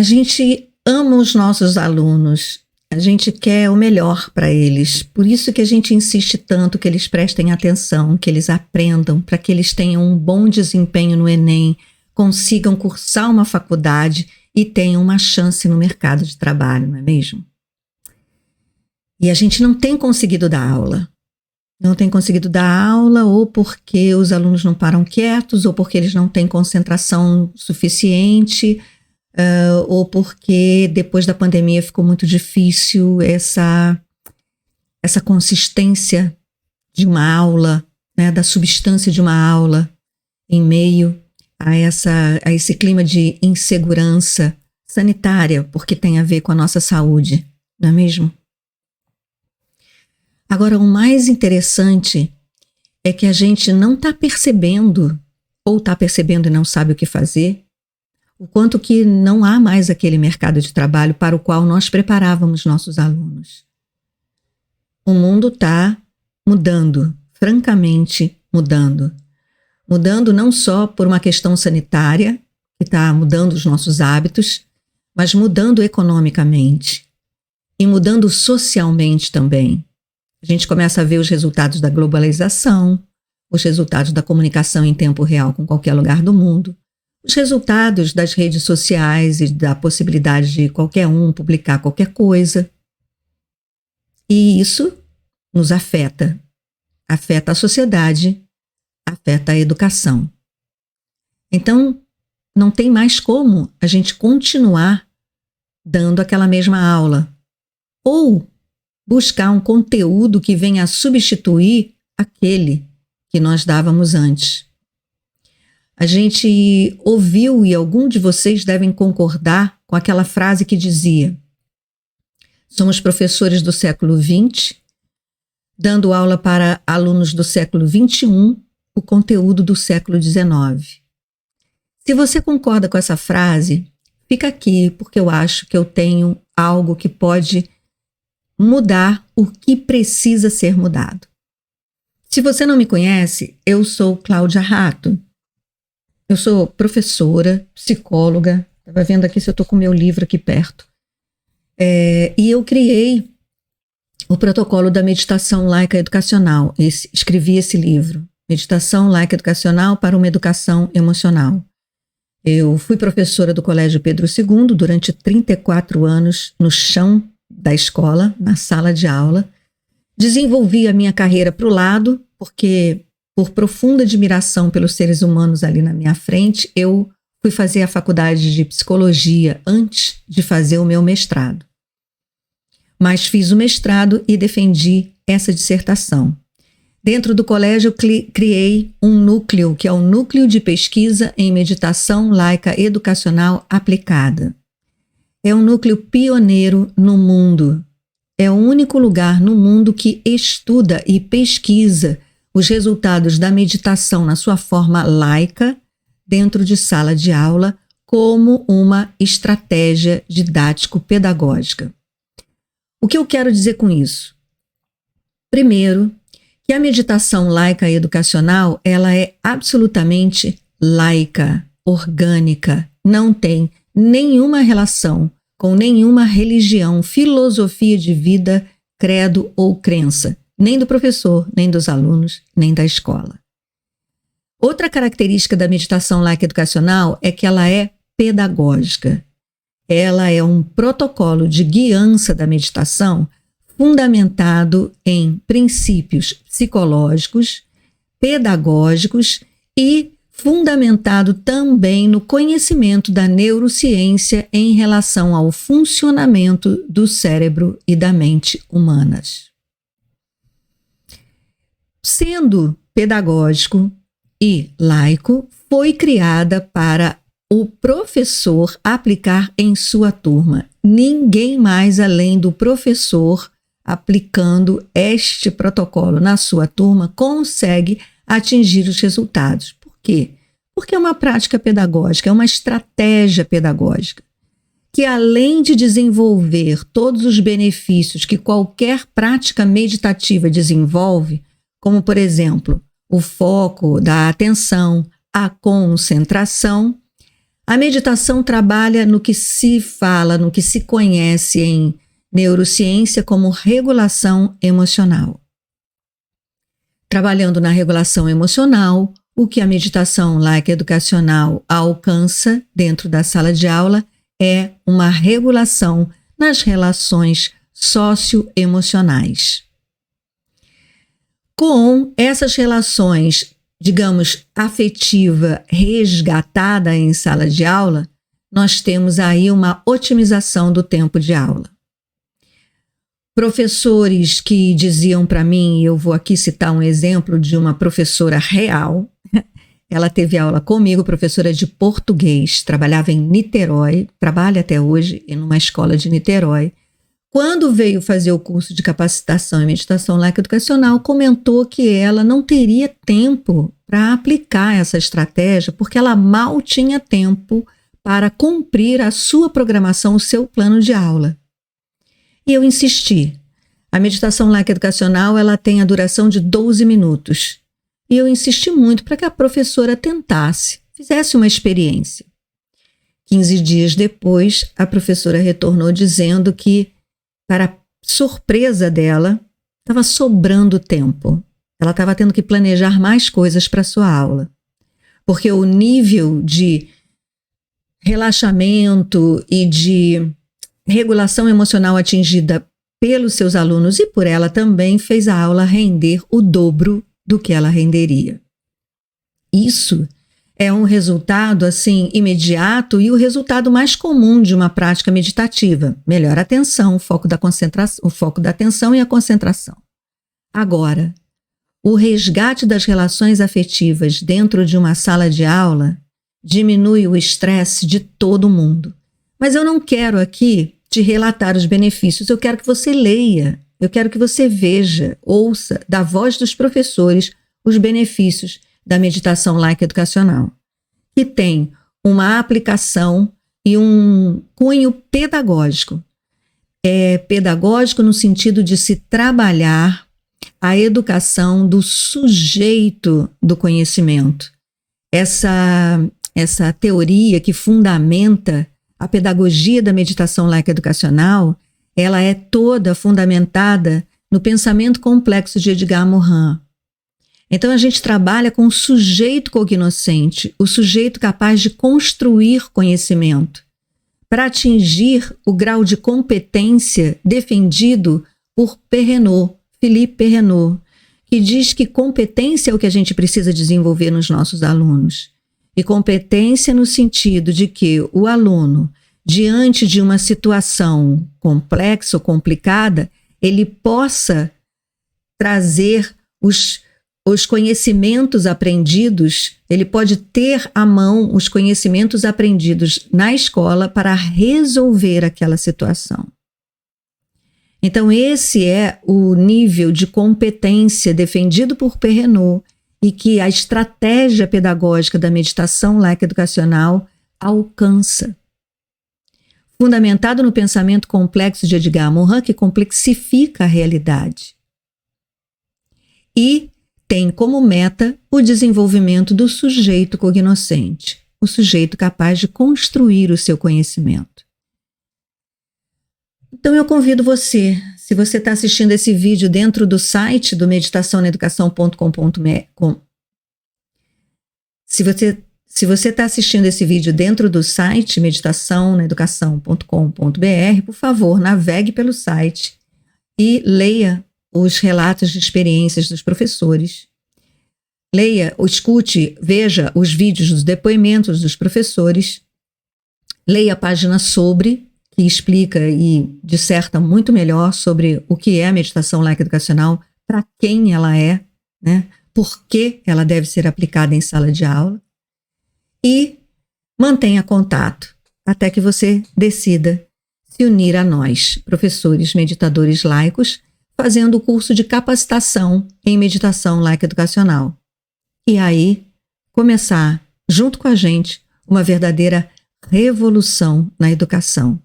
A gente ama os nossos alunos, a gente quer o melhor para eles. Por isso que a gente insiste tanto que eles prestem atenção, que eles aprendam, para que eles tenham um bom desempenho no Enem, consigam cursar uma faculdade e tenham uma chance no mercado de trabalho, não é mesmo? E a gente não tem conseguido dar aula. Não tem conseguido dar aula ou porque os alunos não param quietos, ou porque eles não têm concentração suficiente, ou porque depois da pandemia ficou muito difícil essa consistência de uma aula, né, da substância de uma aula em meio a esse clima de insegurança sanitária, porque tem a ver com a nossa saúde, não é mesmo? Agora, o mais interessante é que a gente não está percebendo, ou está percebendo e não sabe o que fazer, o quanto que não há mais aquele mercado de trabalho para o qual nós preparávamos nossos alunos. O mundo está mudando, francamente mudando. Mudando não só por uma questão sanitária, que está mudando os nossos hábitos, mas mudando economicamente e mudando socialmente também. A gente começa a ver os resultados da globalização, os resultados da comunicação em tempo real com qualquer lugar do mundo, os resultados das redes sociais e da possibilidade de qualquer um publicar qualquer coisa. E isso nos afeta. Afeta a sociedade, afeta a educação. Então, não tem mais como a gente continuar dando aquela mesma aula. Ou buscar um conteúdo que venha a substituir aquele que nós dávamos antes. A gente ouviu, e algum de vocês devem concordar com aquela frase que dizia: somos professores do século XX, dando aula para alunos do século XXI, o conteúdo do século XIX. Se você concorda com essa frase, fica aqui, porque eu acho que eu tenho algo que pode mudar o que precisa ser mudado. Se você não me conhece, eu sou Cláudia Rato. Eu sou professora, psicóloga. Estava vendo aqui se eu estou com o meu livro aqui perto. E eu criei o protocolo da meditação laica educacional. Escrevi esse livro, Meditação Laica Educacional para uma Educação Emocional. Eu fui professora do Colégio Pedro II durante 34 anos no chão da escola, na sala de aula. Desenvolvi a minha carreira para o lado, porque por profunda admiração pelos seres humanos ali na minha frente, eu fui fazer a faculdade de psicologia antes de fazer o meu mestrado. Mas fiz o mestrado e defendi essa dissertação. Dentro do colégio, eu criei um núcleo, que é o Núcleo de Pesquisa em Meditação Laica Educacional Aplicada. É um núcleo pioneiro no mundo. É o único lugar no mundo que estuda e pesquisa os resultados da meditação na sua forma laica, dentro de sala de aula, como uma estratégia didático-pedagógica. O que eu quero dizer com isso? Primeiro, que a meditação laica educacional, ela é absolutamente laica, orgânica, não tem nenhuma relação com nenhuma religião, filosofia de vida, credo ou crença, nem do professor, nem dos alunos, nem da escola. Outra característica da meditação laica educacional é que ela é pedagógica. Ela é um protocolo de guiança da meditação fundamentado em princípios psicológicos, pedagógicos e fundamentado também no conhecimento da neurociência em relação ao funcionamento do cérebro e da mente humanas. Sendo pedagógico e laico, foi criada para o professor aplicar em sua turma. Ninguém mais além do professor aplicando este protocolo na sua turma consegue atingir os resultados. Por quê? Porque é uma prática pedagógica, é uma estratégia pedagógica, que além de desenvolver todos os benefícios que qualquer prática meditativa desenvolve, como, por exemplo, o foco da atenção, a concentração, A meditação trabalha no que se fala, no que se conhece em neurociência como regulação emocional. Trabalhando na regulação emocional, o que a meditação laica educacional alcança dentro da sala de aula é uma regulação nas relações socioemocionais. Com essas relações, digamos, afetiva resgatada em sala de aula, nós temos aí uma otimização do tempo de aula. Professores que diziam para mim, eu vou aqui citar um exemplo de uma professora real, ela teve aula comigo, professora de português, trabalhava em Niterói, trabalha até hoje em uma escola de Niterói. Quando veio fazer o curso de capacitação em meditação laica educacional, comentou que ela não teria tempo para aplicar essa estratégia, porque ela mal tinha tempo para cumprir a sua programação, o seu plano de aula. E eu insisti. A meditação laica educacional ela tem a duração de 12 minutos. E eu insisti muito para que a professora tentasse, fizesse uma experiência. 15 dias depois, a professora retornou dizendo que, para surpresa dela, estava sobrando tempo. Ela estava tendo que planejar mais coisas para a sua aula. Porque o nível de relaxamento e de regulação emocional atingida pelos seus alunos e por ela também fez a aula render o dobro do que ela renderia. Isso é um resultado assim imediato e o resultado mais comum de uma prática meditativa. Melhora a atenção, o foco da atenção e a concentração. Agora, o resgate das relações afetivas dentro de uma sala de aula diminui o estresse de todo mundo. Mas eu não quero aqui te relatar os benefícios, eu quero que você leia, eu quero que você veja, ouça da voz dos professores os benefícios da meditação laica educacional, que tem uma aplicação e um cunho pedagógico. É pedagógico no sentido de se trabalhar a educação do sujeito do conhecimento. Essa teoria que fundamenta a pedagogia da meditação laica educacional, ela é toda fundamentada no pensamento complexo de Edgar Morin. Então a gente trabalha com o sujeito cognoscente, o sujeito capaz de construir conhecimento, para atingir o grau de competência defendido por Philippe Perrenot, que diz que competência é o que a gente precisa desenvolver nos nossos alunos. E competência no sentido de que o aluno, diante de uma situação complexa ou complicada, ele possa trazer os conhecimentos aprendidos, ele pode ter à mão os conhecimentos aprendidos na escola para resolver aquela situação. Então, esse é o nível de competência defendido por Perrenot e que a estratégia pedagógica da meditação laica educacional alcança. Fundamentado no pensamento complexo de Edgar Morin, que complexifica a realidade. E tem como meta o desenvolvimento do sujeito cognoscente, o sujeito capaz de construir o seu conhecimento. Então eu convido você, se você está assistindo esse vídeo dentro do site do meditaçãonaeducação.com.br, se você está assistindo esse vídeo dentro do site meditaçãonaeducação.com.br, por favor, navegue pelo site e leia os relatos de experiências dos professores. Leia, escute, veja os vídeos dos depoimentos dos professores. Leia a página sobre, que explica e disserta muito melhor sobre o que é a meditação laica educacional, para quem ela é, né? Por que ela deve ser aplicada em sala de aula. E mantenha contato até que você decida se unir a nós, professores meditadores laicos, fazendo o curso de capacitação em meditação laica educacional. E aí, começar, junto com a gente, uma verdadeira revolução na educação.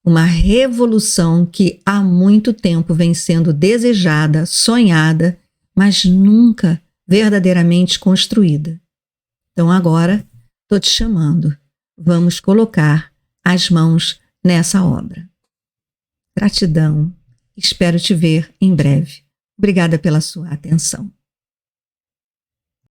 Uma revolução que há muito tempo vem sendo desejada, sonhada, mas nunca verdadeiramente construída. Então agora, estou te chamando vamos colocar as mãos nessa obra. Gratidão. Espero te ver em breve. Obrigada pela sua atenção.